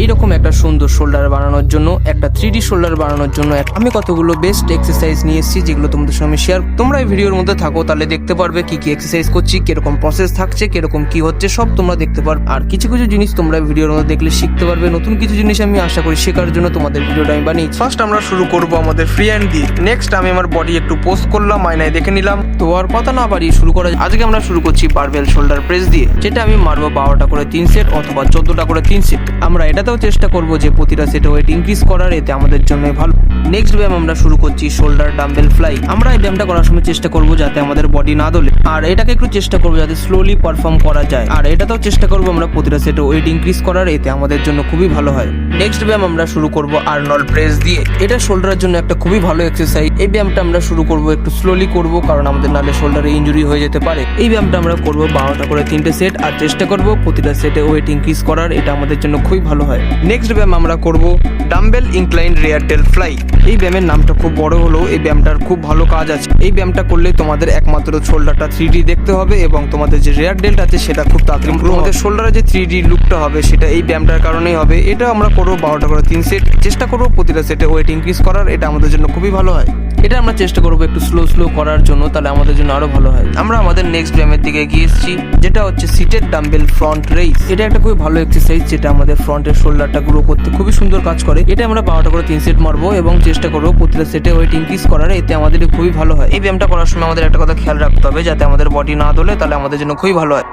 এইরকম একটা সুন্দর শোল্ডার বানানোর জন্য, একটা 3D শোল্ডার বানানোর জন্য আমি কতগুলো বেস্ট এক্সারসাইজ নিয়ে এসেছি যেগুলো তোমাদের সঙ্গে শেয়ার। তোমরা এই ভিডিওর মধ্যে থাকো, তাহলে দেখতে পারবে কি কি এক্সারসাইজ করছি, কিরকম প্রসেস থাকছে, কিরকম কি হচ্ছে, সব তোমরা দেখতে পারবে। আর কিছু কিছু জিনিস তোমরা ভিডিওর মধ্যে দেখলে শিখতে পারবে। নতুন কিছু জিনিস আমি আশা করি শেখার জন্য তোমাদের ভিডিওটা আমি বানিয়েছি। ফার্স্ট আমরা শুরু করব আমাদের ফ্রি হ্যান্ড দিয়ে। নেক্সট আমি আমার বডি একটু পোস্ট করলাম, আয়নায় দেখে নিলাম। তো আর কথা না বাড়িয়ে শুরু করা। আজকে আমরা শুরু করছি বারবেল শোল্ডার প্রেস দিয়ে, যেটা আমি মারবো 12টা করে 3 সেট অথবা 14টা করে 3 সেট। আমরা এটাতেও চেষ্টা করব যে প্রতিটা সেটে ওয়েট ইনক্রিজ করার, এতে আমাদের জন্য ভালো। নেক্সট ব্যায়াম আমরা শুরু করছি শোল্ডার ডাম্বেল ফ্লাই। আমরা এই ব্যায়ামটা করার সময় চেষ্টা করব যাতে আমাদের বডি না দোলে, আর এটাকে একটু চেষ্টা করবো যাতে স্লোলি পারফর্ম করা যায়। আর এটাতেও চেষ্টা করবো আমরা প্রতিটা সেটে ওয়েট ইনক্রিজ করার, এতে আমাদের জন্য খুবই ভালো হয়। নেক্সট ব্যায়াম আমরা শুরু করব আর্নল্ড প্রেস দিয়ে। এটা শোল্ডারের জন্য একটা খুবই ভালো এক্সারসাইজ। এই ব্যায়ামটা আমরা শুরু করব একটু স্লোলি করব, কারণ আমাদের নালে শোল্ডারে ইনজুরি হয়ে যেতে পারে। এই ব্যায়ামটা আমরা করব 12টা করে 3টে সেট, আর চেষ্টা করব প্রতিটা সেটে ওয়েট ইনক্রিজ করার, এটা আমাদের জন্য খুবই ভালো হয়। নেক্সট ব্যায়াম আমরা করব ডাম্বেল ইনক্লাইন রিয়ার ডেল ফ্লাই। এই ব্যায়ামের নামটা খুব বড় হলেও এই ব্যায়ামটার খুব ভালো কাজ আছে। এই ব্যায়ামটা করলে তোমাদের একমাত্র শোল্ডারটা 3D দেখতে হবে এবং তোমাদের যে রিয়ার ডেলটা আছে সেটা খুব তাড়াতাড়ি তোমাদের শোল্ডারে যে 3D লুকটা হবে সেটা এই ব্যায়ামটার কারণেই হবে। এটা আমরা করবো 12টা করে 3 সেট। চেষ্টা করবো প্রতিটা সেটে ওয়েট ইনক্রিজ করার, এটা আমাদের জন্য খুবই ভালো হয়। এটা আমরা চেষ্টা করবো একটু স্লো করার জন্য, তাহলে আমাদের জন্য আরো ভালো হয়। আমরা আমাদের নেক্সট ব্যায়ামের দিকে এগিয়ে এসেছি, যেটা হচ্ছে সিটেড ডাম্বেল ফ্রন্ট রেইজ। এটা একটা খুবই ভালো এক্সারসাইজ, যেটা আমাদের ফ্রন্টের শোল্ডারটা গ্রো করতে খুবই সুন্দর কাজ করে। এটা আমরা 12টা করে 3 সেট মারবো এবং চেষ্টা করবো প্রতিটা সেটে ওয়েট ইনক্রিজ করার, এতে আমাদের খুবই ভালো হয়। এই ব্যায়ামটা করার সময় আমাদের একটা কথা খেয়াল রাখতে হবে, যাতে আমাদের বডি না দোলে, তাহলে আমাদের জন্য খুবই ভালো হয়।